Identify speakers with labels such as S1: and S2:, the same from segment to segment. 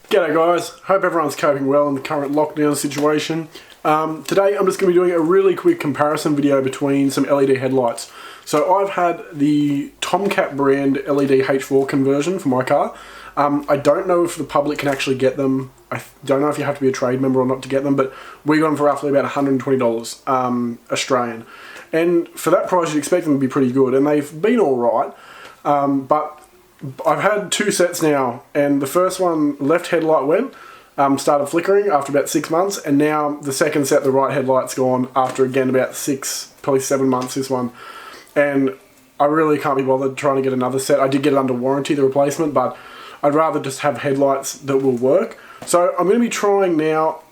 S1: G'day guys, hope everyone's coping well in the current lockdown situation. Today I'm just going to be doing a really quick comparison video between some LED headlights. So I've had the Tomcat brand LED H4 conversion for my car. I don't know if the public can actually get them. I don't know if you have to be a trade member or not to get them, but we got them for roughly about $120 Australian. And for that price you'd expect them to be pretty good, and they've been alright, but I've had two sets now, and the first one, left headlight went, started flickering after about 6 months, and now the second set, the right headlight's gone after again about 6, probably 7 months this one. And I really can't be bothered trying to get another set. I did get it under warranty, the replacement, but I'd rather just have headlights that will work. So I'm going to be trying now,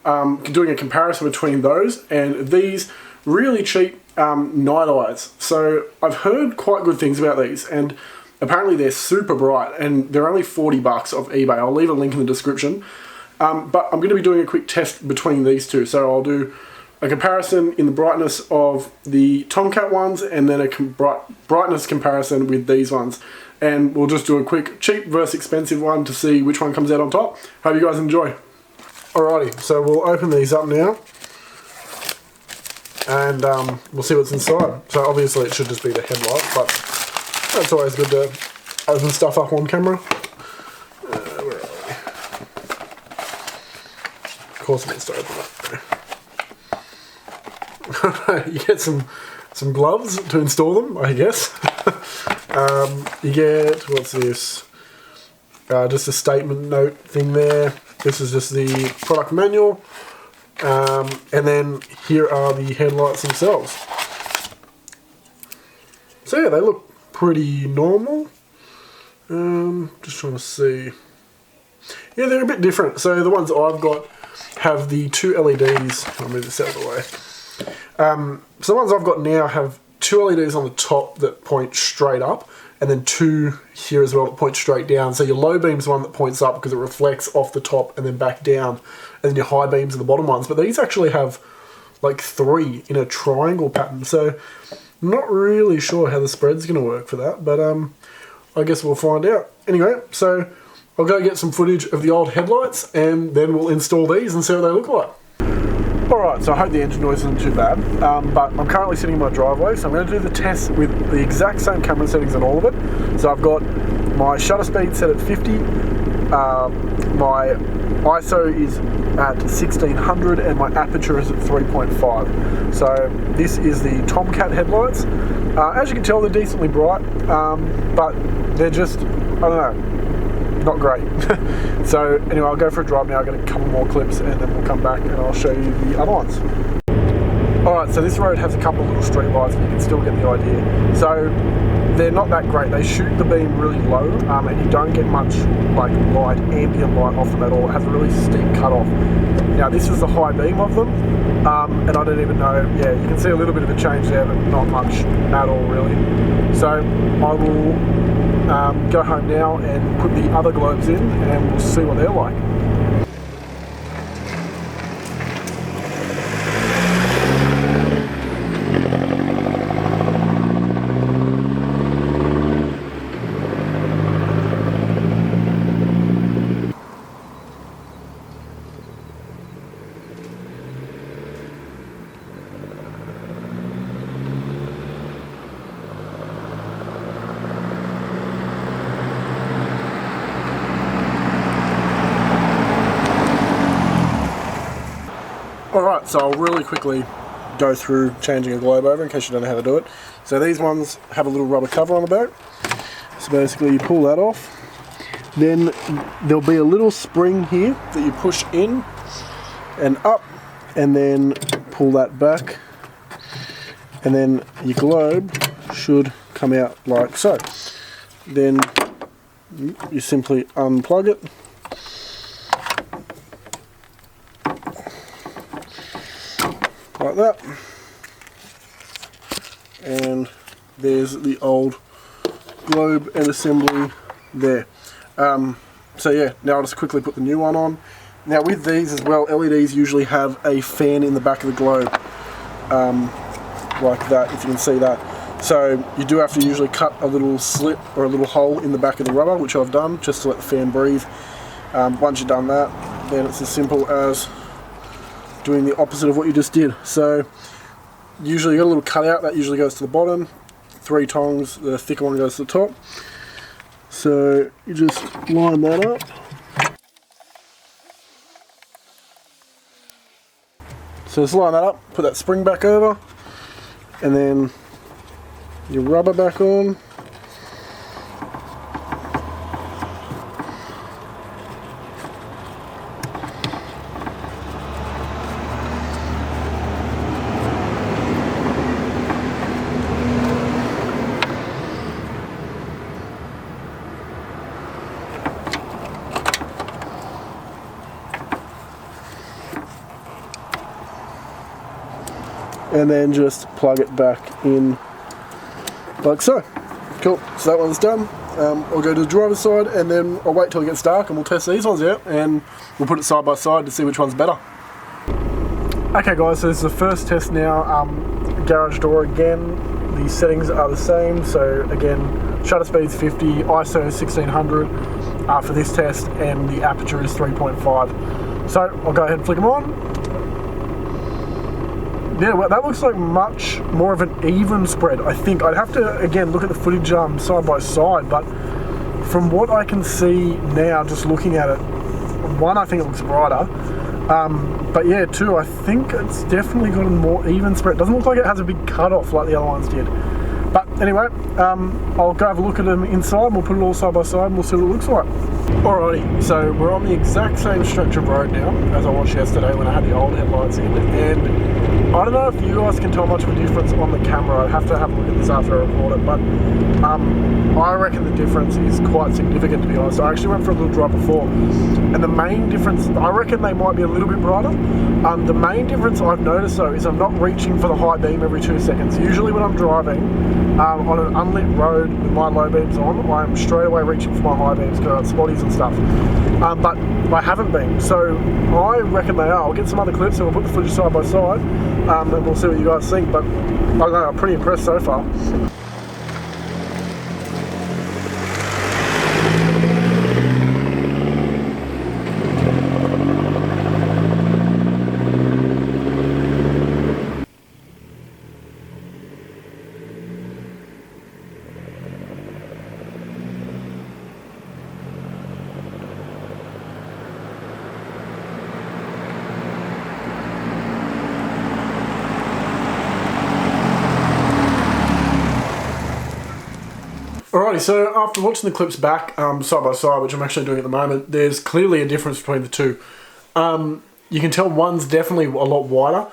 S1: doing a comparison between those and these really cheap night eyes. So I've heard quite good things about these, and apparently they're super bright, and they're only 40 bucks off eBay. I'll leave a link in the description. But I'm going to be doing a quick test between these two. So I'll do a comparison in the brightness of the Tomcat ones, and then a brightness comparison with these ones. And we'll just do a quick cheap versus expensive one to see which one comes out on top. Hope you guys enjoy. Alrighty, so we'll open these up now, and we'll see what's inside. So obviously it should just be the headlight, but it's always good to open stuff up on camera. Where are we? Of course it needs to open up. You get some gloves to install them, I guess. You get, what's this? Just a statement note thing there. This is just the product manual. And then here are the headlights themselves. So yeah, they look pretty normal. Just trying to see. Yeah, they're a bit different. So the ones I've got have the two LEDs. I'll move this out of the way. So the ones I've got now have two LEDs on the top that point straight up, and then two here as well that point straight down. So your low beam's one that points up because it reflects off the top and then back down, and then your high beams are the bottom ones. But these actually have like three in a triangle pattern. So I'm not really sure how the spread's going to work for that, but I guess we'll find out. Anyway, so I'll go get some footage of the old headlights, and then we'll install these and see what they look like. Alright, so I hope the engine noise isn't too bad, but I'm currently sitting in my driveway, so I'm going to do the test with the exact same camera settings on all of it. So I've got my shutter speed set at 50, my ISO is at 1600, and my aperture is at 3.5. So this is the Tomcat headlights. As you can tell, they're decently bright, but they're just, I don't know, not great. So anyway, I'll go for a drive now. I'll get a couple more clips, and then we'll come back and I'll show you the other ones. Alright, so this road has a couple of little street lights, but you can still get the idea. So they're not that great. They shoot the beam really low, and you don't get much like light, ambient light off them at all. It has a really steep cutoff. Now this is the high beam of them, and I don't even know, yeah, you can see a little bit of a change there, but not much at all really. So I will go home now and put the other globes in, and we'll see what they're like. Alright, so I'll really quickly go through changing a globe over in case you don't know how to do it. So these ones have a little rubber cover on the back. So basically you pull that off. Then there'll be a little spring here that you push in and up, and then pull that back. And then your globe should come out like so. Then you simply unplug it. Like that, and there's the old globe and assembly there. So yeah, now I'll just quickly put the new one on. Now with these as well, LEDs usually have a fan in the back of the globe, like that, if you can see that. So you do have to usually cut a little slit or a little hole in the back of the rubber, which I've done just to let the fan breathe. Once you've done that, then it's as simple as doing the opposite of what you just did. So usually you got a little cutout that usually goes to the bottom, 3 tongs, the thicker one goes to the top. So you just line that up. So just line that up, put that spring back over, and then your rubber back on. And then just plug it back in like so. Cool, so that one's done. I'll go to the driver's side and then I'll wait till it gets dark and we'll test these ones out and we'll put it side by side to see which one's better. Okay guys, so this is the first test now. Garage door again, the settings are the same. So again, shutter speed's 50, ISO 1600 for this test, and the aperture is 3.5. So I'll go ahead and flick them on. Yeah, well, that looks like much more of an even spread. I think I'd have to again look at the footage side by side, but from what I can see now, just looking at it, 1, I think it looks brighter, but yeah, 2, I think it's definitely got a more even spread. It doesn't look like it has a big cutoff like the other ones did. But anyway, I'll go have a look at them inside and we'll put it all side by side and we'll see what it looks like. Alrighty, so we're on the exact same stretch of road now as I was yesterday when I had the old headlights in, and I don't know if you guys can tell much of a difference on the camera. I'd have to have a look at this after I record it, but I reckon the difference is quite significant, to be honest. I actually went for a little drive before, and the main difference, I reckon they might be a little bit brighter. The main difference I've noticed though is I'm not reaching for the high beam every 2 seconds. Usually when I'm driving on an unlit road with my low beams on, I'm straight away reaching for my high beams because I have spotties and stuff. But I haven't been, so I reckon they are. I'll get some other clips and we'll put the footage side by side, and we'll see what you guys think. But I don't know, I'm pretty impressed so far. Alrighty, so after watching the clips back side by side, which I'm actually doing at the moment, there's clearly a difference between the two. You can tell one's definitely a lot wider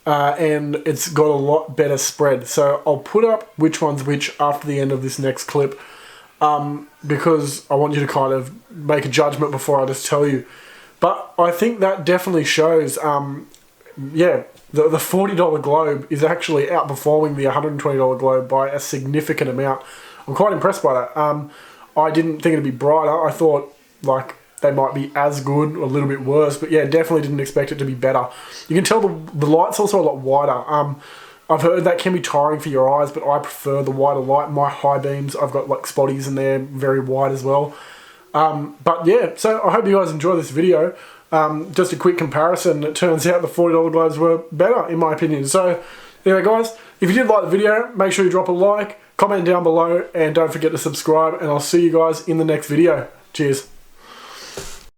S1: and it's got a lot better spread. So I'll put up which one's which after the end of this next clip because I want you to kind of make a judgment before I just tell you. But I think that definitely shows, yeah, the $40 globe is actually outperforming the $120 globe by a significant amount. I'm quite impressed by that. I didn't think it'd be brighter. I thought like they might be as good or a little bit worse, but yeah, definitely didn't expect it to be better. You can tell the light's also a lot wider. I've heard that can be tiring for your eyes, but I prefer the wider light. My high beams, I've got like spotties in there, very wide as well. But yeah, so I hope you guys enjoy this video. Just a quick comparison. It turns out the $40 globes were better in my opinion. So anyway guys, if you did like the video, make sure you drop a like, comment down below, and don't forget to subscribe, and I'll see you guys in the next video. Cheers.